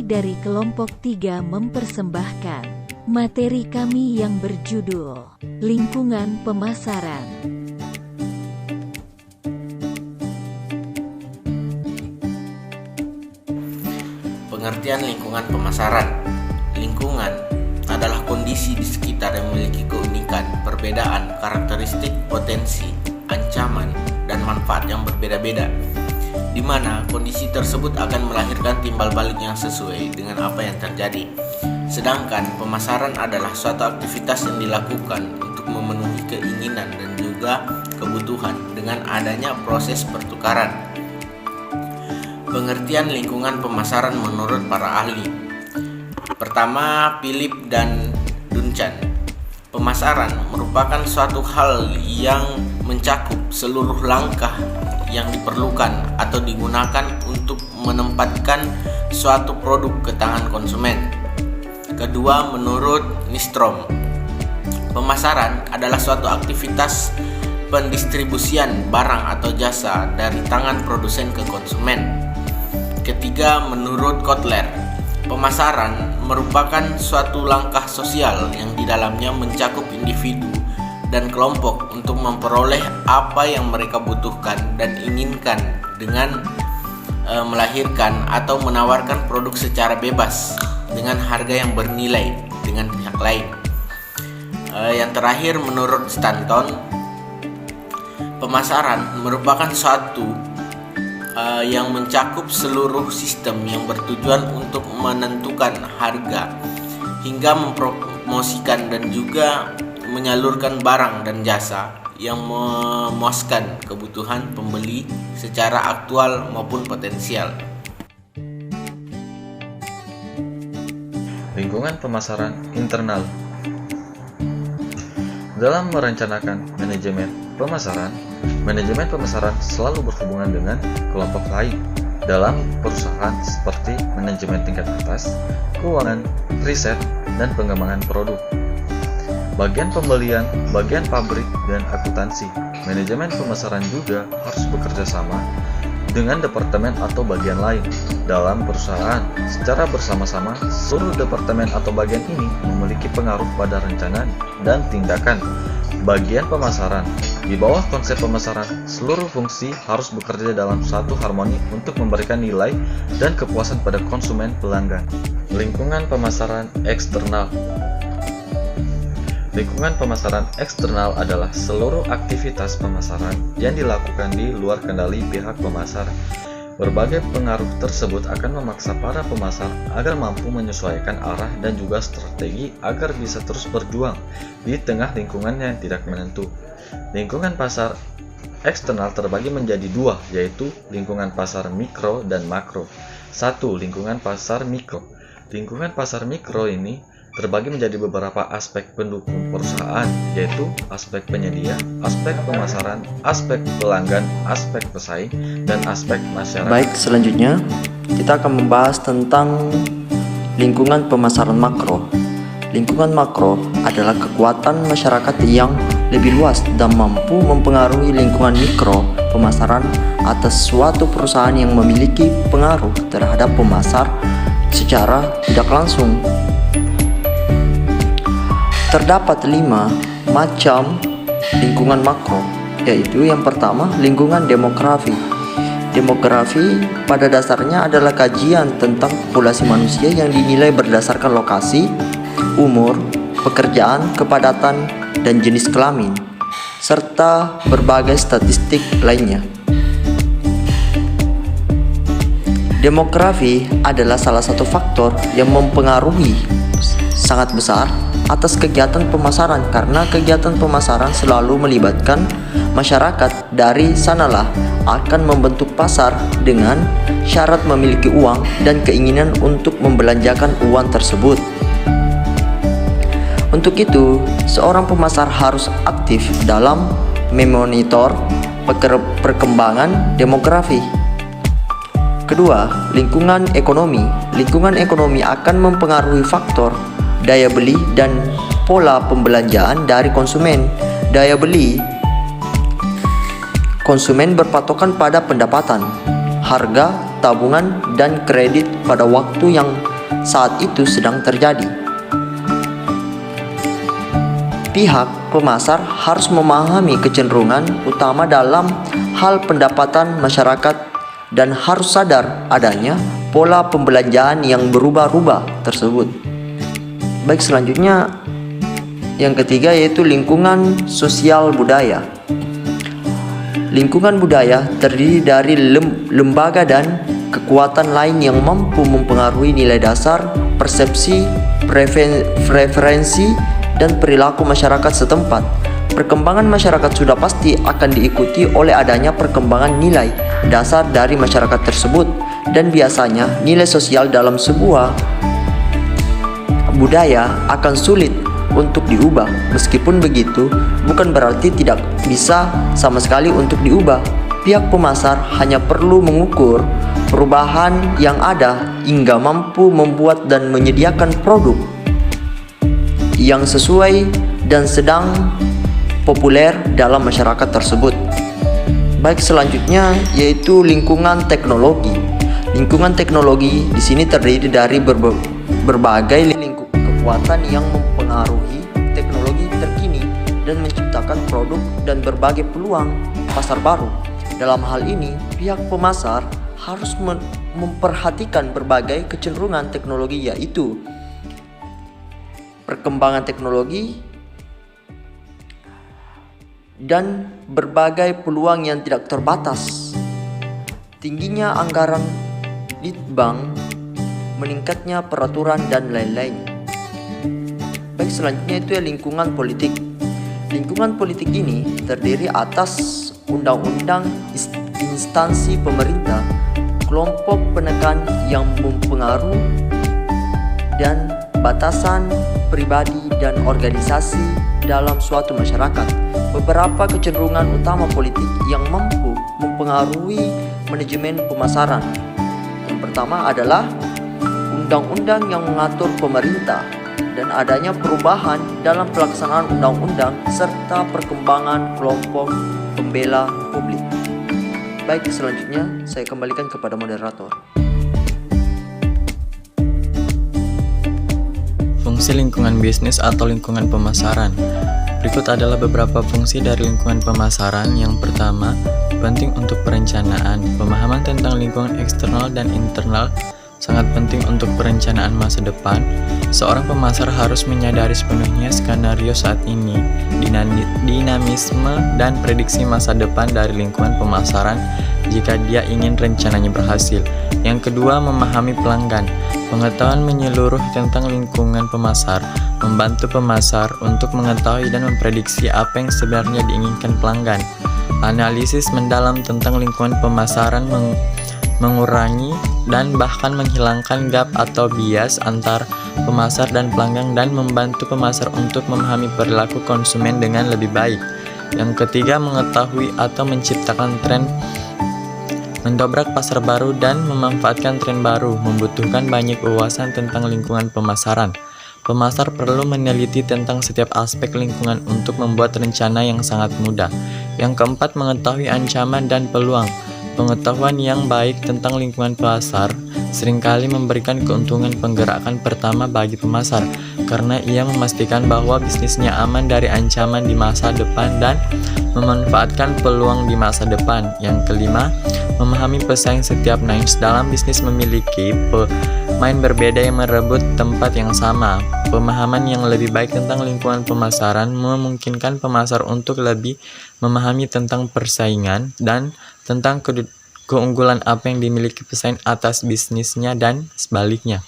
dari kelompok 3 mempersembahkan materi kami yang berjudul Lingkungan Pemasaran. Pengertian lingkungan pemasaran. Lingkungan adalah kondisi di sekitar yang memiliki keunikan, perbedaan, karakteristik, potensi, ancaman, dan manfaat yang berbeda-beda, di mana kondisi tersebut akan melahirkan timbal balik yang sesuai dengan apa yang terjadi. Sedangkan pemasaran adalah suatu aktivitas yang dilakukan untuk memenuhi keinginan dan juga kebutuhan dengan adanya proses pertukaran. Pengertian lingkungan pemasaran menurut para ahli. Pertama, Philip dan Duncan. Pemasaran merupakan suatu hal yang mencakup seluruh langkah yang diperlukan atau digunakan untuk menempatkan suatu produk ke tangan konsumen. Kedua, menurut Nystrom, pemasaran adalah suatu aktivitas pendistribusian barang atau jasa dari tangan produsen ke konsumen. Ketiga, menurut Kotler, pemasaran merupakan suatu langkah sosial yang di dalamnya mencakup individu dan kelompok untuk memperoleh apa yang mereka butuhkan dan inginkan dengan melahirkan atau menawarkan produk secara bebas dengan harga yang bernilai dengan pihak lain. Yang terakhir, menurut Stanton, pemasaran merupakan suatu yang mencakup seluruh sistem yang bertujuan untuk menentukan harga hingga mempromosikan dan juga menyalurkan barang dan jasa yang memuaskan kebutuhan pembeli secara aktual maupun potensial. Lingkungan pemasaran internal. Dalam merencanakan manajemen pemasaran selalu berhubungan dengan kelompok lain dalam perusahaan seperti manajemen tingkat atas, keuangan, riset, dan pengembangan produk, bagian pembelian, bagian pabrik, dan akuntansi. Manajemen pemasaran juga harus bekerja sama dengan departemen atau bagian lain dalam perusahaan. Secara bersama-sama, seluruh departemen atau bagian ini memiliki pengaruh pada rencana dan tindakan bagian pemasaran. Di bawah konsep pemasaran, seluruh fungsi harus bekerja dalam satu harmoni untuk memberikan nilai dan kepuasan pada konsumen pelanggan. Lingkungan pemasaran eksternal. Lingkungan pemasaran eksternal adalah seluruh aktivitas pemasaran yang dilakukan di luar kendali pihak pemasar. Berbagai pengaruh tersebut akan memaksa para pemasar agar mampu menyesuaikan arah dan juga strategi agar bisa terus berjuang di tengah lingkungan yang tidak menentu. Lingkungan pasar eksternal terbagi menjadi dua, yaitu lingkungan pasar mikro dan makro. 1. Lingkungan pasar mikro. Lingkungan pasar mikro ini terbagi menjadi beberapa aspek pendukung perusahaan, yaitu aspek penyedia, aspek pemasaran, aspek pelanggan, aspek pesaing, dan aspek masyarakat. Baik, selanjutnya kita akan membahas tentang lingkungan pemasaran makro. Lingkungan makro adalah kekuatan masyarakat yang lebih luas dan mampu mempengaruhi lingkungan mikro pemasaran atas suatu perusahaan yang memiliki pengaruh terhadap pemasar secara tidak langsung. Terdapat 5 macam lingkungan makro, yaitu yang pertama, lingkungan demografi. Demografi pada dasarnya adalah kajian tentang populasi manusia yang dinilai berdasarkan lokasi, umur, pekerjaan, kepadatan, dan jenis kelamin, serta berbagai statistik lainnya. Demografi adalah salah satu faktor yang mempengaruhi sangat besar atas kegiatan pemasaran karena kegiatan pemasaran selalu melibatkan masyarakat. Dari sanalah akan membentuk pasar dengan syarat memiliki uang dan keinginan untuk membelanjakan uang tersebut. Untuk itu, seorang pemasar harus aktif dalam memonitor perkembangan demografi. Kedua, lingkungan ekonomi. Lingkungan ekonomi akan mempengaruhi faktor daya beli dan pola pembelanjaan dari konsumen. Daya beli konsumen berpatokan pada pendapatan, harga, tabungan, dan kredit pada waktu yang saat itu sedang terjadi. Pihak pemasar harus memahami kecenderungan utama dalam hal pendapatan masyarakat dan harus sadar adanya pola pembelanjaan yang berubah-ubah tersebut. Baik, selanjutnya yang ketiga yaitu lingkungan sosial budaya. Lingkungan budaya terdiri dari lembaga dan kekuatan lain yang mampu mempengaruhi nilai dasar, persepsi, preferensi, dan perilaku masyarakat setempat. Perkembangan masyarakat sudah pasti akan diikuti oleh adanya perkembangan nilai dasar dari masyarakat tersebut, dan biasanya nilai sosial dalam sebuah budaya akan sulit untuk diubah. Meskipun begitu, bukan berarti tidak bisa sama sekali untuk diubah. Pihak pemasar hanya perlu mengukur perubahan yang ada hingga mampu membuat dan menyediakan produk yang sesuai dan sedang populer dalam masyarakat tersebut. Baik, selanjutnya yaitu lingkungan teknologi. Lingkungan teknologi di sini terdiri dari berbagai kekuatan yang mempengaruhi teknologi terkini dan menciptakan produk dan berbagai peluang pasar baru. Dalam hal ini, pihak pemasar harus memperhatikan berbagai kecenderungan teknologi, yaitu perkembangan teknologi dan berbagai peluang yang tidak terbatas, tingginya anggaran litbang, meningkatnya peraturan, dan lain-lain. Baik, selanjutnya itu lingkungan politik. Lingkungan politik ini terdiri atas undang-undang, instansi pemerintah, kelompok penekan yang mempengaruhi, dan batasan pribadi dan organisasi dalam suatu masyarakat. Beberapa kecenderungan utama politik yang mampu mempengaruhi manajemen pemasaran. Yang pertama adalah undang-undang yang mengatur pemerintah dan adanya perubahan dalam pelaksanaan undang-undang serta perkembangan kelompok pembela publik. Baik, selanjutnya saya kembalikan kepada moderator. Fungsi lingkungan bisnis atau lingkungan pemasaran. Berikut adalah beberapa fungsi dari lingkungan pemasaran. Yang pertama, penting untuk perencanaan. Pemahaman tentang lingkungan eksternal dan internal sangat penting untuk perencanaan masa depan. Seorang pemasar harus menyadari sepenuhnya skenario saat ini, dinamisme dan prediksi masa depan dari lingkungan pemasaran jika dia ingin rencananya berhasil. Yang kedua, memahami pelanggan. Pengetahuan menyeluruh tentang lingkungan pemasar membantu pemasar untuk mengetahui dan memprediksi apa yang sebenarnya diinginkan pelanggan. Analisis mendalam tentang lingkungan pemasaran mengurangi dan bahkan menghilangkan gap atau bias antar pemasar dan pelanggan dan membantu pemasar untuk memahami perilaku konsumen dengan lebih baik. Yang ketiga, mengetahui atau menciptakan tren. Mendobrak pasar baru dan memanfaatkan tren baru membutuhkan banyak wawasan tentang lingkungan pemasaran. Pemasar perlu meneliti tentang setiap aspek lingkungan untuk membuat rencana yang sangat mudah. Yang keempat, mengetahui ancaman dan peluang. Pengetahuan yang baik tentang lingkungan pasar seringkali memberikan keuntungan penggerakan pertama bagi pemasar, karena ia memastikan bahwa bisnisnya aman dari ancaman di masa depan dan memanfaatkan peluang di masa depan. Yang kelima, memahami pesaing. Setiap niche dalam bisnis memiliki pemain berbeda yang merebut tempat yang sama. Pemahaman yang lebih baik tentang lingkungan pemasaran memungkinkan pemasar untuk lebih memahami tentang persaingan dan tentang keunggulan apa yang dimiliki pesaing atas bisnisnya dan sebaliknya.